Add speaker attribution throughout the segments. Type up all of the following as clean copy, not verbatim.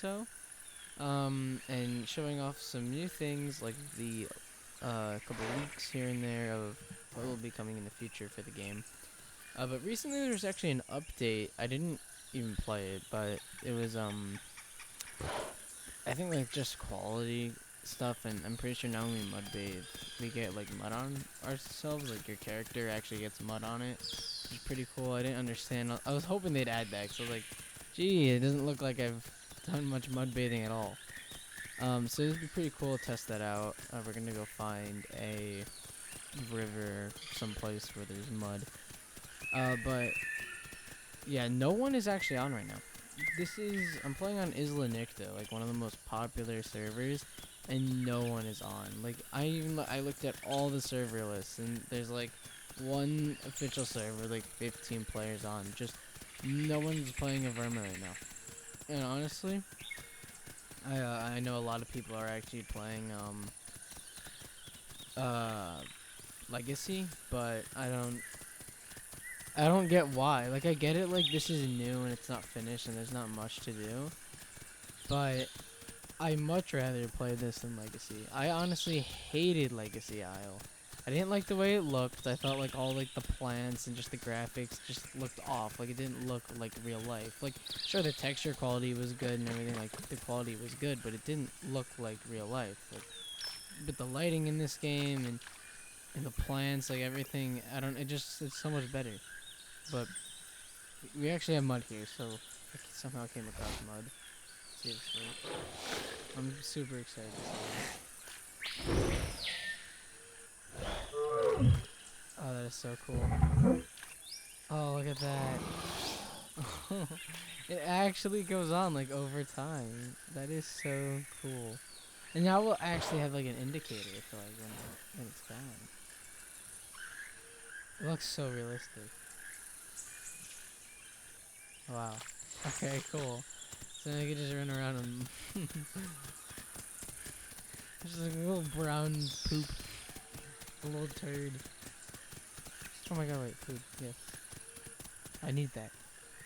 Speaker 1: so. And showing off some new things like the couple leaks here and there of what will be coming in the future for the game. But recently there was actually an update. I didn't even play it, but it was I think like just quality stuff, and I'm pretty sure now when we mud bathe, we get like mud on ourselves. Like your character actually gets mud on it, which is pretty cool. I didn't understand. I was hoping they'd add that, 'cause I was like, gee, it doesn't look like I've done much mud bathing at all. So it'd be pretty cool to test that out. We're gonna go find a river someplace where there's mud. But yeah, no one is actually on right now. I'm playing on Isla Nicta, like one of the most popular servers, and no one is on. Like I looked at all the server lists, and there's like one official server, like 15 players on. Just no one's playing a Verma right now. And honestly, I know a lot of people are actually playing Legacy, but I don't get why. Like, I get it, like, this is new and it's not finished and there's not much to do. But I much rather play this than Legacy. I honestly hated Legacy Isle. I didn't like the way it looked. I thought, like, all, like, the plants and just the graphics just looked off. Like, it didn't look like real life. Like, sure, the texture quality was good and everything. Like, the quality was good, but it didn't look like real life. Like, but the lighting in this game and the plants, like, everything, it's so much better. But we actually have mud here, so I somehow came across mud. Seriously. I'm super excited to see it. Oh, that is so cool. Oh, look at that. It actually goes on, like, over time. That is so cool. And now we'll actually have, like, an indicator for, like, when it's gone. It looks so realistic. Wow. Okay, cool. So I can just run around and just like a little brown poop. A little turd. Oh my god, wait, food. Yes. I need that.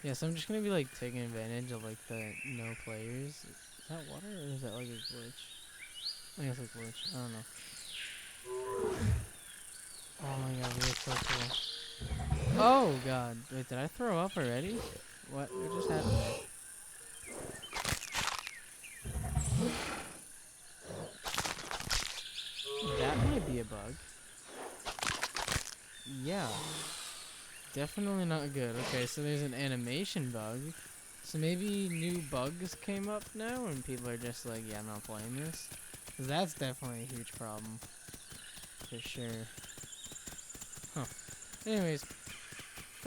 Speaker 1: Yeah, so I'm just gonna be like taking advantage of like the no players. Is that water or is that like a glitch? I think it's a glitch. I don't know. Oh my god, we're so cool. Oh god. Wait, did I throw up already? What just happened there? That might be a bug. Yeah. Definitely not good. Okay, so there's an animation bug. So maybe new bugs came up now and people are just like, yeah, I'm not playing this. 'Cause that's definitely a huge problem. For sure. Huh. Anyways,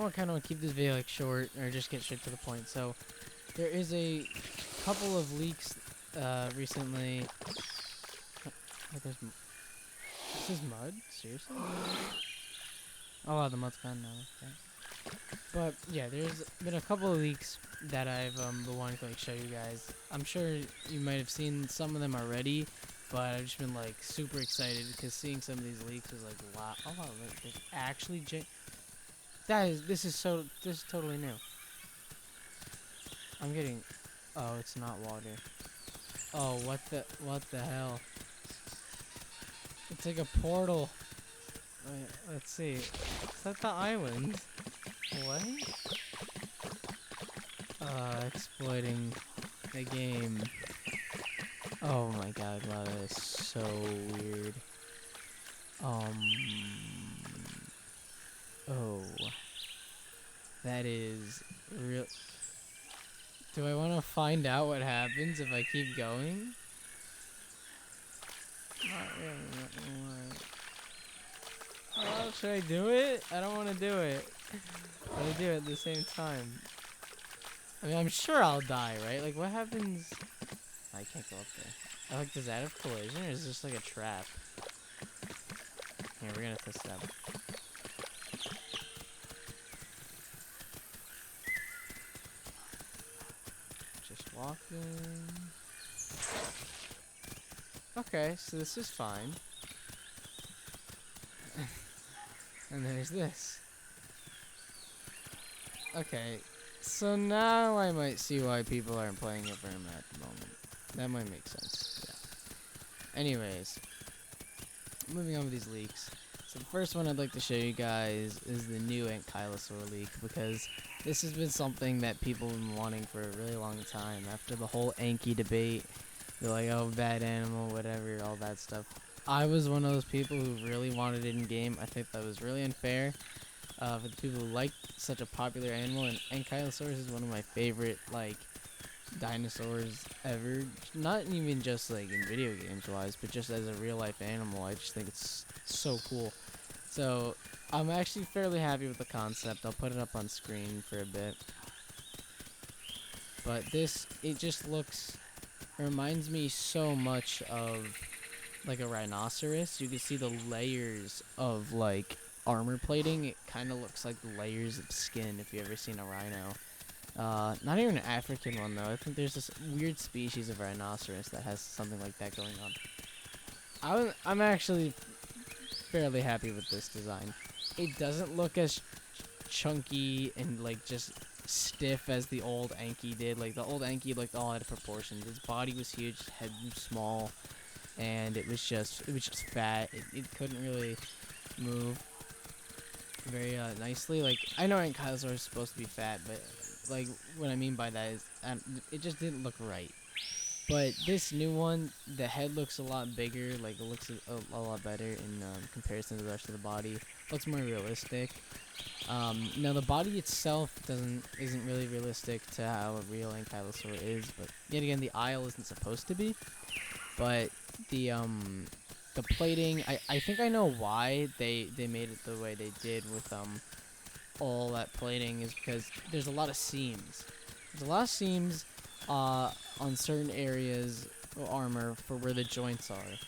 Speaker 1: I kind of want to keep this video like short or just get straight to the point. So there is a couple of leaks recently. Oh, this is mud? Seriously? Oh wow, the mud's gone now. Okay. But yeah, there's been a couple of leaks that I've been wanting to like show you guys. I'm sure you might have seen some of them already, but I've just been like super excited because seeing some of these leaks was like, wow, oh wow, there's actually this is totally new. I'm getting, oh, it's not water. Oh, what the hell? It's like a portal. Wait, let's see. Is that the island? What? Exploiting the game. Oh my god, wow, that is so weird. Oh. That is real. Do I want to find out what happens if I keep going? Not really, not gonna lie. Oh, should I do it? I don't want to do it. But I do it at the same time. I mean, I'm sure I'll die, right? Like, what happens? I can't go up there. Like, does that have collision, or is this like a trap? Here, we're gonna test it out. Just walking. Okay, so this is fine. And there's this. Okay, So now I might see why people aren't playing it very much at the moment. That might make sense. Yeah. Anyways, moving on with these leaks. So the first one I'd like to show you guys is the new Ankylosaurus Leak, because this has been something that people have been wanting for a really long time. After the whole Anky debate, they're like, oh, bad animal, whatever, all that stuff. I was one of those people who really wanted it in game. I think that was really unfair for the people who like such a popular animal, and Ankylosaurus is one of my favorite, like, dinosaurs ever. Not even just like in video games wise, but just as a real life animal. I just think it's so cool. So I'm actually fairly happy with the concept. I'll put it up on screen for a bit. But this, it just looks, it reminds me so much of like a rhinoceros. You can see the layers of like armor plating. It kind of looks like layers of skin if you've ever seen a rhino. Not even an African one, though. I think there's this weird species of rhinoceros that has something like that going on. I'm actually fairly happy with this design. It doesn't look as chunky and, like, just stiff as the old Anky did. Like, the old Anky looked all out of proportions. Its body was huge, head was small, and it was just fat. It couldn't really move very nicely. Like, I know Ankylosaurus is supposed to be fat, but like, what I mean by that is, it just didn't look right. But this new one, the head looks a lot bigger. Like, it looks a lot better in comparison to the rest of the body. Looks more realistic. Now the body itself isn't really realistic to how a real Ankylosaur is. But yet again, the aisle isn't supposed to be. But the plating, I think I know why they made it the way they did with all that plating, is because there's a lot of seams. There's a lot of seams on certain areas of armor for where the joints are.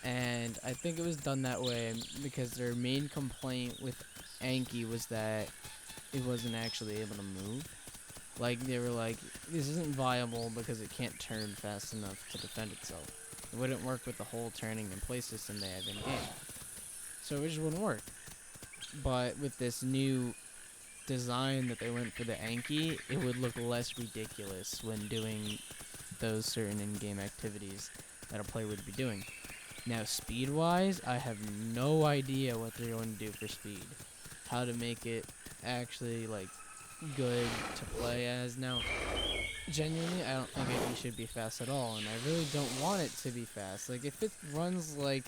Speaker 1: And I think it was done that way because their main complaint with Anky was that it wasn't actually able to move. Like, they were like, this isn't viable because it can't turn fast enough to defend itself. It wouldn't work with the whole turning in place system they have in game. So it just wouldn't work. But with this new design that they went for the Anky, it would look less ridiculous when doing those certain in-game activities that a player would be doing. Now, speed-wise, I have no idea what they're going to do for speed. How to make it actually, like, good to play as. Now, genuinely, I don't think Anky should be fast at all, and I really don't want it to be fast. Like, if it runs like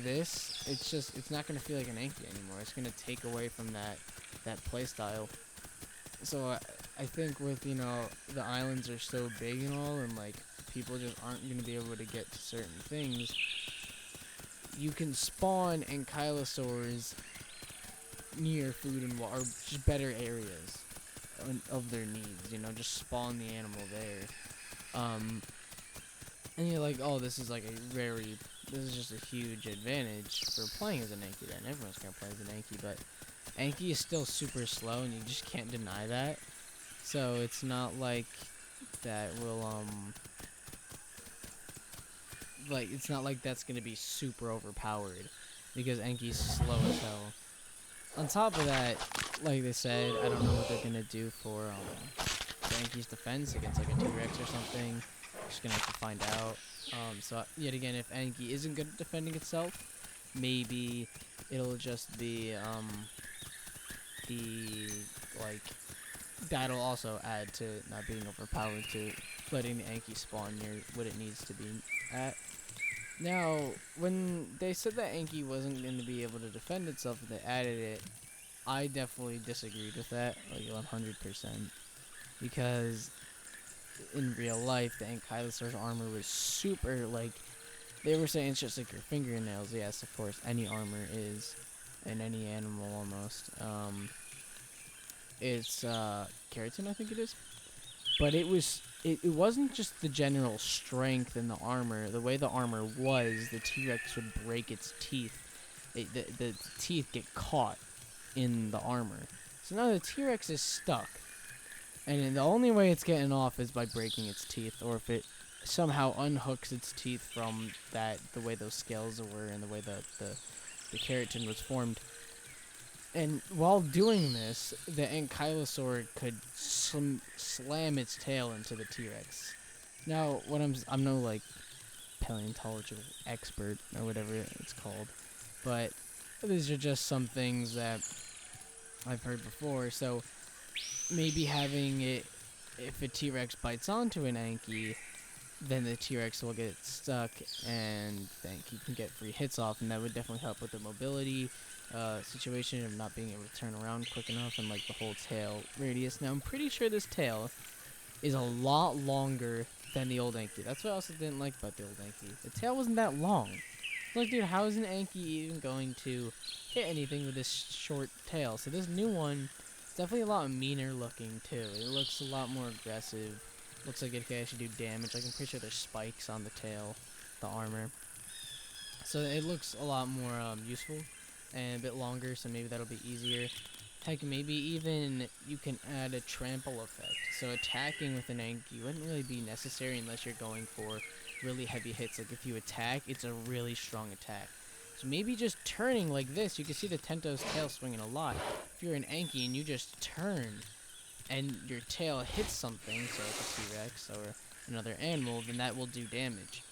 Speaker 1: this, it's not gonna feel like an Anky anymore. It's gonna take away from that playstyle. So I think with, you know, the islands are so big and all, and like people just aren't gonna be able to get to certain things, you can spawn Ankylosaurs near food and water, or just better areas of their needs. You know, just spawn the animal there. And you're like, oh, this is just a huge advantage for playing as an Anky then. Everyone's gonna play as an Anky, but Anky is still super slow, and you just can't deny that. So it's not like that will, it's not like that's gonna be super overpowered, because Anky's slow as hell. On top of that, like they said, I don't know what they're gonna do for Anky's defense against like a T-Rex or something. Just gonna have to find out. So yet again, if Anky isn't good at defending itself, maybe it'll just be that'll also add to not being overpowered, to letting the Anky spawn near what it needs to be at. Now, when they said that Anky wasn't going to be able to defend itself if they added it, I definitely disagreed with that, like 100%, because in real life, the Ankylosaurus armor was super, like, they were saying it's just like your fingernails. Yes, of course, any armor is, in any animal almost. It's keratin, I think it is. But it wasn't just the general strength in the armor. The way the armor was, the T-Rex would break its teeth. The teeth get caught in the armor. So now the T-Rex is stuck. And the only way it's getting off is by breaking its teeth, or if it somehow unhooks its teeth from the way those scales were and the way the keratin was formed. And while doing this, the Ankylosaur could slam its tail into the T-Rex. Now, I'm no like paleontological expert or whatever it's called, but these are just some things that I've heard before. So maybe having it, if a T-Rex bites onto an Anky, then the T-Rex will get stuck and the Anky can get free hits off, and that would definitely help with the mobility situation of not being able to turn around quick enough and like the whole tail radius. Now I'm pretty sure this tail is a lot longer than the old Anky. That's what I also didn't like about the old Anky. The tail wasn't that long. Like, dude, how is an Anky even going to hit anything with this short tail? So this new one is definitely a lot meaner looking too. It looks a lot more aggressive. Looks like it can actually do damage. Like, I'm pretty sure there's spikes on the tail, the armor. So it looks a lot more useful and a bit longer, so maybe that'll be easier. Heck, maybe even you can add a trample effect. So attacking with an Anky wouldn't really be necessary unless you're going for really heavy hits. Like if you attack, it's a really strong attack. So maybe just turning like this, you can see the Tento's tail swinging a lot. If you're an Anky and you just turn and your tail hits something, so like a T-Rex or another animal, then that will do damage.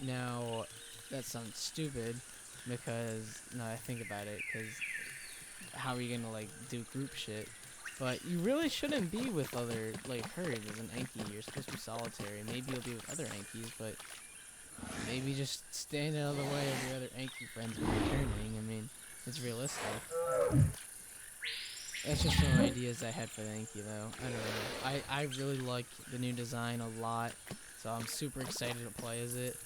Speaker 1: Now, that sounds stupid because, now I think about it, because how are you gonna like do group shit? But you really shouldn't be with other like herds as an Anky. You're supposed to be solitary. Maybe you'll be with other Ankys, but maybe just stand out of the way of your other Anky friends when you're turning. I mean, it's realistic. That's just some ideas I had for the Anky though. I don't know. I really like the new design a lot, so I'm super excited to play as it.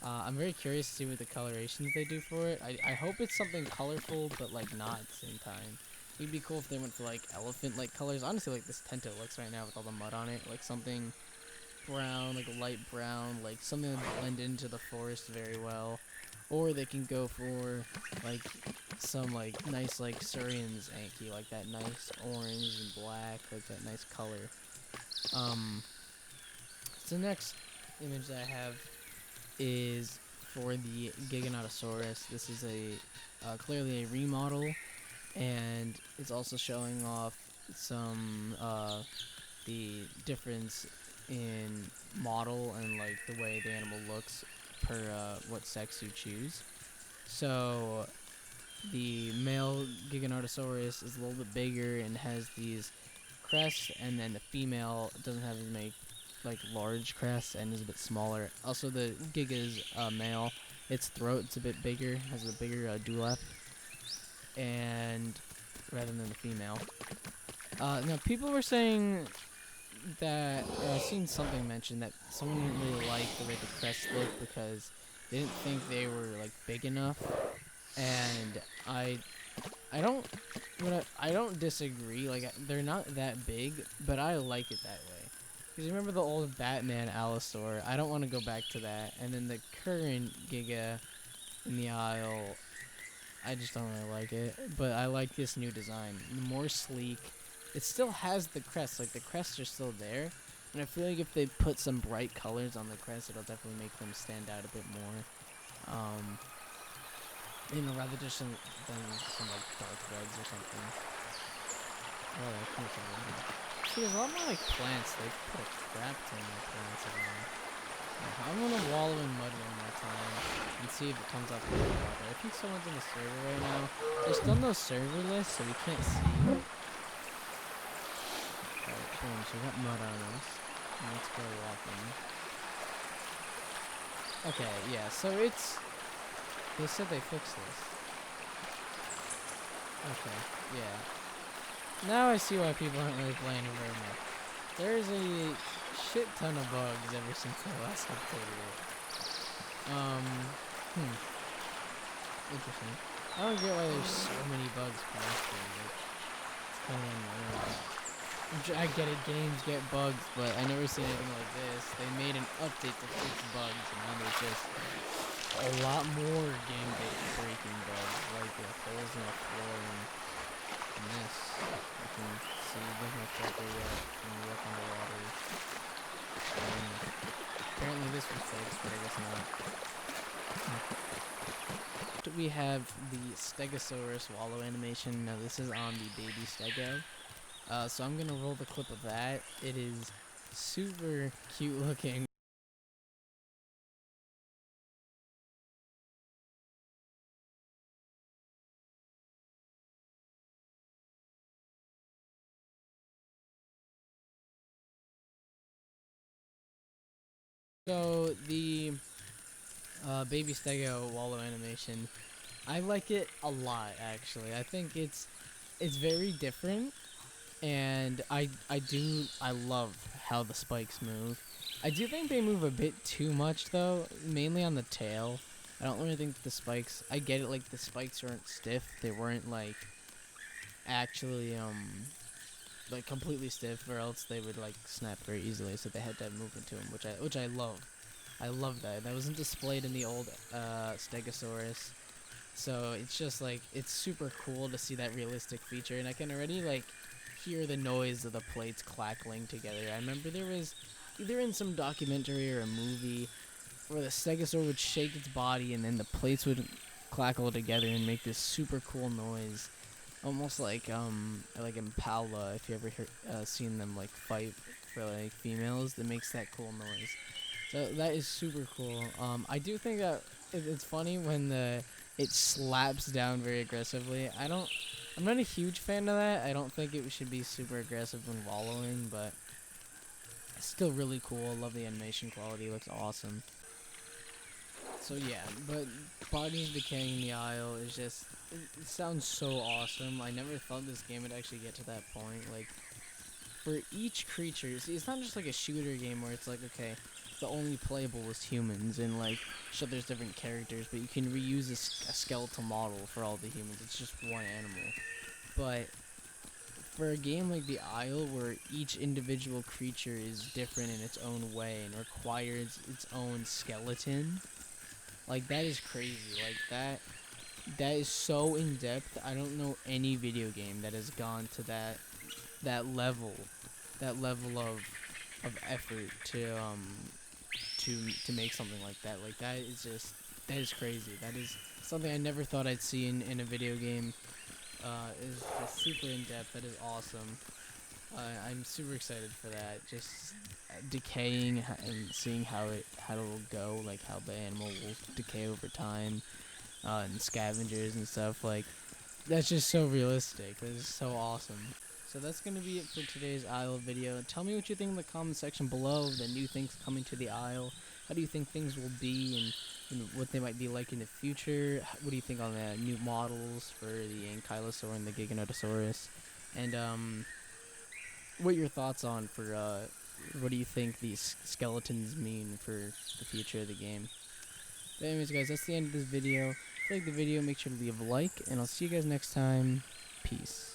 Speaker 1: I'm very curious to see what the colorations they do for it. I hope it's something colorful, but like not at the same time. It'd be cool if they went for like elephant-like colors. Honestly, like this Tento looks right now with all the mud on it, like something brown, like a light brown, like something that blend into the forest very well. Or they can go for like some like nice like Surian's Anky, like that nice orange and black, like that nice color. So the next image that I have is for the Giganotosaurus. This is a clearly a remodel, and it's also showing off some the difference in model and like the way the animal looks per what sex you choose. So the male Giganotosaurus is a little bit bigger and has these crests, and then the female doesn't have as many like large crests and is a bit smaller. Also, the Giga's male, its throat's a bit bigger, has a bigger dewlap, and rather than the female. Now people were saying that I've seen something mentioned that someone didn't really like the way the crests look because they didn't think they were like big enough, and I don't disagree. Like they're not that big, but I like it that way. Because you remember the old Batman Allosaur? I don't want to go back to that. And then the current Giga in the aisle, I just don't really like it. But I like this new design. More sleek. It still has the crests. Like the crests are still there. And I feel like if they put some bright colors on the crest, it'll definitely make them stand out a bit more. You know, rather just than some like dark reds or something. Oh, I think it's see, there's a lot more like plants. They put a crap ton of plants around. I'm gonna wallow in mud one more time and see if it comes up with the water. I think someone's in the server right now. There's still no server list, so we can't see. Alright, boom, so we got mud on us. Let's go walking. Okay, yeah, so it's... They said they fixed this. Okay, yeah. Now I see why people aren't really playing it very much. There's a shit ton of bugs ever since I last updated it. Interesting. I don't get why there's so many bugs constantly. It's kind of annoying. I get it, games get bugs, but I never seen anything like this. They made an update to fix bugs, and now there's just a lot more game-breaking bugs, like holes in the floor and this. You can see there's no filter yet when you look underwater. Apparently this was fixed, but I guess not. we have the Stegosaurus Wallow animation. Now this is on the baby Stego. So I'm gonna roll the clip of that. It is super cute looking. So the baby Stego Wallow animation, I like it a lot actually. I think it's very different, and I love how the spikes move. I do think they move a bit too much though, mainly on the tail. I don't really think the spikes. I get it, like the spikes weren't stiff. They weren't like actually like completely stiff, or else they would like snap very easily. So they had to have movement to them, which I love. I love that. That wasn't displayed in the old Stegosaurus. So it's just like, it's super cool to see that realistic feature, and I can already like hear the noise of the plates clackling together. I remember there was either in some documentary or a movie where the Stegosaur would shake its body and then the plates would clackle together and make this super cool noise, almost like Impala. If you ever seen them like fight for like females, that makes that cool noise. So that is super cool. I do think that it's funny when it slaps down very aggressively. I'm not a huge fan of that. I don't think it should be super aggressive when wallowing, but it's still really cool. I love the animation quality. It looks awesome. So yeah, but bodies decaying in the aisle is just, it sounds so awesome. I never thought this game would actually get to that point. Like, for each creature, see, it's not just like a shooter game where it's like, okay, the only playable is humans, and like, sure, there's different characters, but you can reuse a skeletal model for all the humans. It's just one animal. But for a game like the Isle, where each individual creature is different in its own way and requires its own skeleton, like, that is crazy. Like, that is so in depth. I don't know any video game that has gone to that level, of effort to make something like that. Like, that is crazy. That is something I never thought I'd see in a video game. Is just super in depth. That is awesome. I'm super excited for that. Just decaying and seeing how it'll go, like how the animal will decay over time, and scavengers and stuff. Like, that's just so realistic. That is so awesome. So that's going to be it for today's Isle video. Tell me what you think in the comment section below, the new things coming to the Isle. How do you think things will be, and what they might be like in the future? What do you think on the new models for the Ankylosaurus and the Giganotosaurus? And what your thoughts on for what do you think these skeletons mean for the future of the game? But anyways, guys, that's the end of this video. If you like the video, make sure to leave a like, and I'll see you guys next time. Peace.